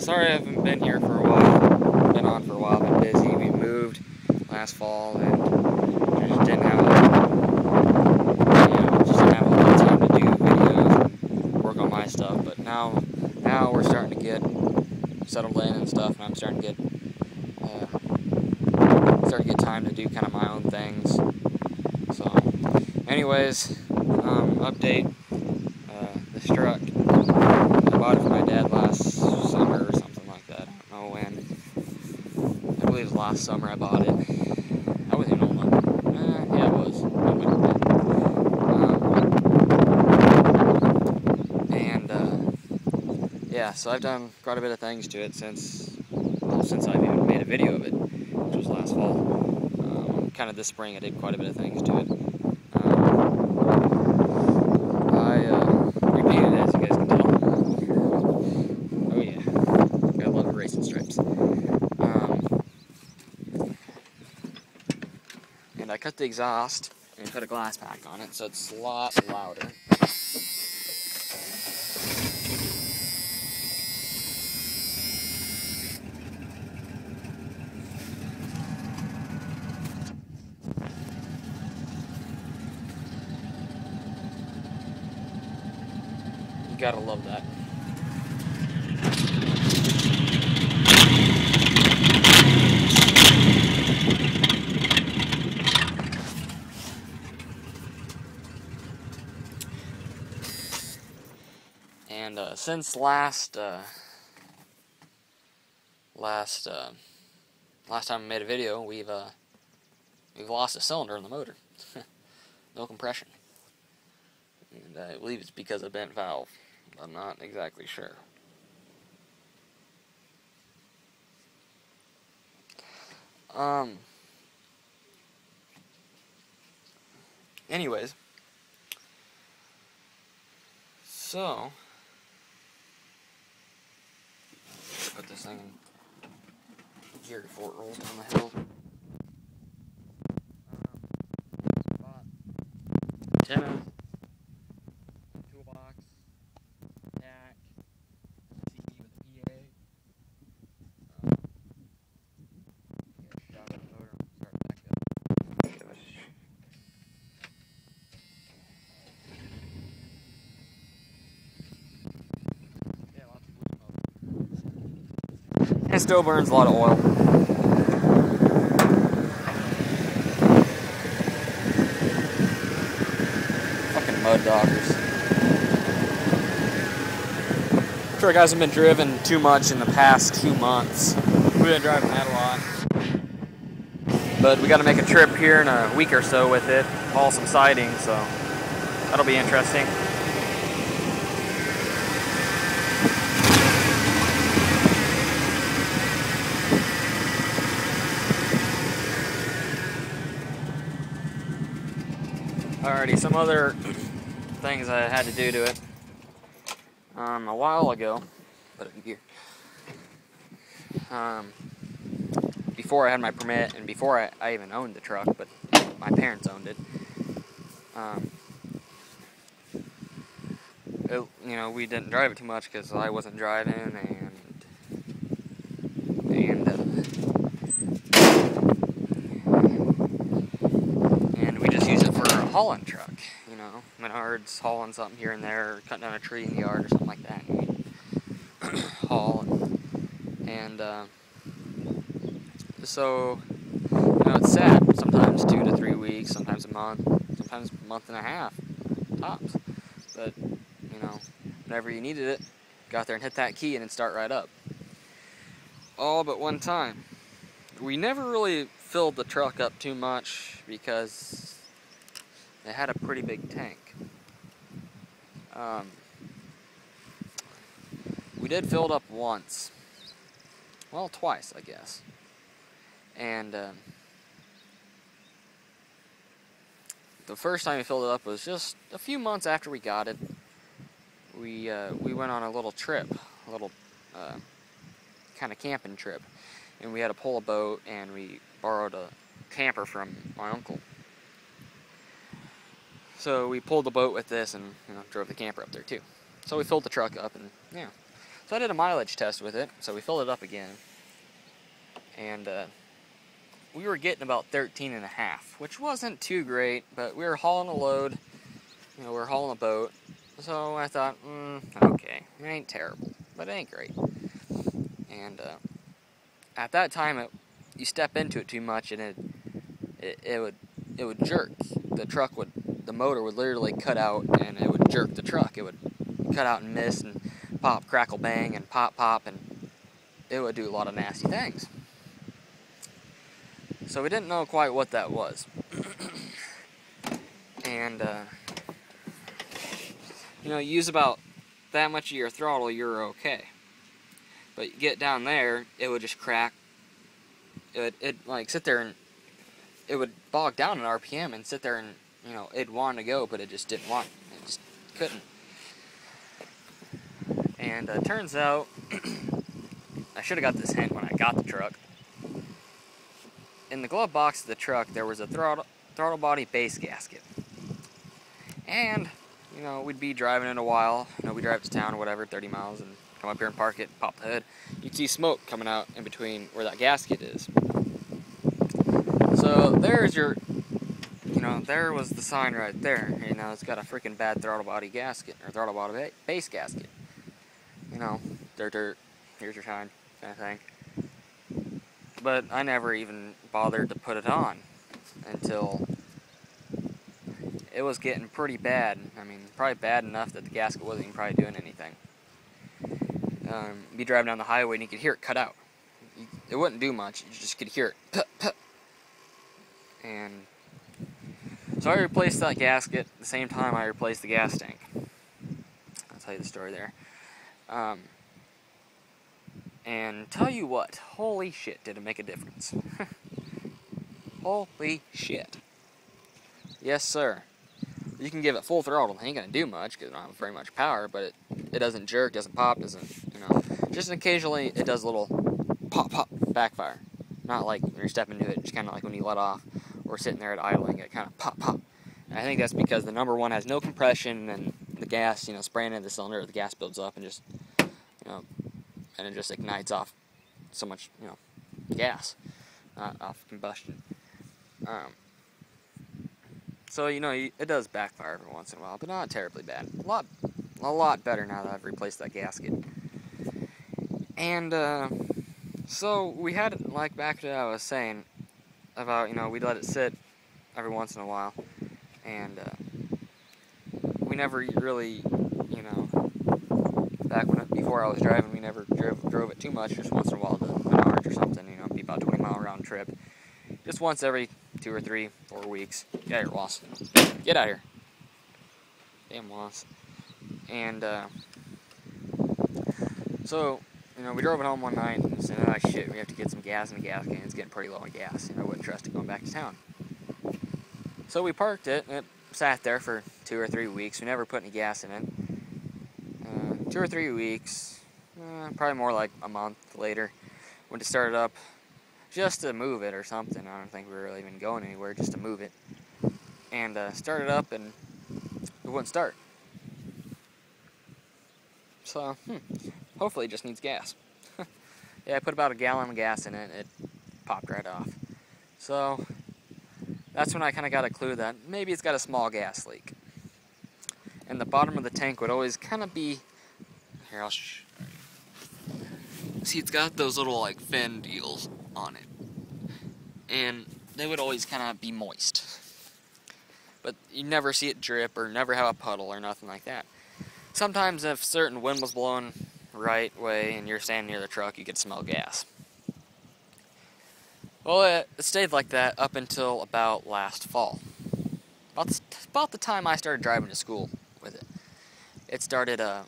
sorry I haven't been here for a while. Been on for a while, been busy. We moved last fall and just didn't have a lot of time to do videos and work on my stuff. But now we're starting to get settled in and stuff, and I'm starting to get time to do kind of my own things. So, anyways, update. This truck, I bought it for my dad last summer or something like that. I don't know when. I believe it was last summer I bought it. I wasn't even old enough. Yeah, it was. Yeah, so I've done quite a bit of things to it since I've even made a video of it, which was last fall. Kind of this spring I did quite a bit of things to it. Repainted it, as you guys can tell. Oh yeah, gotta love the racing stripes. And I cut the exhaust and put a glass pack on it, so it's a lot louder. You gotta love that. And since last time I made a video, we've lost a cylinder in the motor. No compression. And I believe it's because of a bent valve. I'm not exactly sure. Anyways, so put this thing in gear before it rolls down the hill. Antenna, toolbox, jack, CD with a PA. Get a shot of the motor, start back up. Yeah, lots of blue smoke. It still burns a lot of oil. Mud doggers. Truck hasn't been driven too much in the past 2 months. We've been driving that a lot. But we got to make a trip here in a week or so with it, haul some siding, so that'll be interesting. Alrighty, some other things I had to do to it. A while ago, put it in gear. Before I had my permit and before I even owned the truck, but my parents owned it. We didn't drive it too much because I wasn't driving, and we just use it for a hauling truck. Menards, hauling something here and there, or cutting down a tree in the yard or something like that. And we haul so it's sad. Sometimes 2 to 3 weeks, sometimes a month, sometimes a month and a half, tops. But whenever you needed it, go out there and hit that key and it'd start right up. All but one time. We never really filled the truck up too much because it had a pretty big tank. We did fill it up once. Well, twice, I guess. And the first time we filled it up was just a few months after we got it. We went on a little trip, a little kind of camping trip, and we had to pull a boat, and we borrowed a camper from my uncle. So we pulled the boat with this and drove the camper up there too. So we filled the truck up, and yeah, So I did a mileage test with it, so we filled it up again. And we were getting about 13.5, which wasn't too great, but we were hauling a load, we were hauling a boat. So I thought, okay, it ain't terrible, but it ain't great. And at that time, you step into it too much, and it would jerk. The motor would literally cut out, and it would jerk the truck. It would cut out and miss, and pop, crackle, bang, and pop, and it would do a lot of nasty things. So we didn't know quite what that was. And, you use about that much of your throttle, you're okay. But you get down there, it would just crack. It'd like sit there and it would bog down in RPM and sit there and, it'd want to go, but it just didn't want. It just couldn't. And it turns out, I should have got this hint when I got the truck. In the glove box of the truck, there was a throttle body base gasket. And, we'd be driving in a while. We drive to town or whatever, 30 miles, and come up here and park it, pop the hood. You'd see smoke coming out in between where that gasket is. So there's your, there was the sign right there. It's got a freaking bad throttle body gasket, or throttle body base gasket. Dirt, here's your shine, kind of thing. But I never even bothered to put it on until it was getting pretty bad. I mean, probably bad enough that the gasket wasn't even probably doing anything. You'd be driving down the highway and you could hear it cut out. It wouldn't do much, you just could hear it. Puh, puh. And so I replaced that gasket at the same time I replaced the gas tank. I'll tell you the story there. And tell you what, holy shit, did it make a difference. Holy shit. Yes, sir. You can give it full throttle, it ain't gonna do much because it don't have very much power, but it doesn't jerk, doesn't pop, just occasionally it does a little pop, pop, backfire. Not like when you're stepping into it, just kind of like when you let off or sitting there at idling, it kind of pop, pop. And I think that's because the number one has no compression and the gas, spraying into the cylinder, the gas builds up and just, and it just ignites off so much, gas, not off combustion. So, it does backfire every once in a while, but not terribly bad. A lot better now that I've replaced that gasket. And, so we had it, like back to what I was saying about, we'd let it sit every once in a while, and, we never really, before I was driving, we never drove it too much, just once in a while to Menards or something, be about a 20-mile round trip. Just once every 2 or 3, 4 weeks. Get out of here, Wass. Get out of here. Damn Wass. And, so, we drove it home one night and said, oh shit, we have to get some gas in the gas can. It's getting pretty low on gas. I wouldn't trust it going back to town. So we parked it, and it sat there for 2 or 3 weeks. We never put any gas in it. 2 or 3 weeks, probably more like a month later, went to start it up just to move it or something. I don't think we were really even going anywhere, just to move it. And started up, and it wouldn't start. So, hopefully it just needs gas. Yeah, I put about a gallon of gas in it, it popped right off. So, that's when I kind of got a clue that maybe it's got a small gas leak. And the bottom of the tank would always kind of be... Here, I'll see, it's got those little, fin deals on it. And they would always kind of be moist. But you never see it drip or never have a puddle or nothing like that. Sometimes if certain wind was blowing right way and you're standing near the truck, you could smell gas. Well, it stayed like that up until about last fall. About the time I started driving to school with it. It started leaking.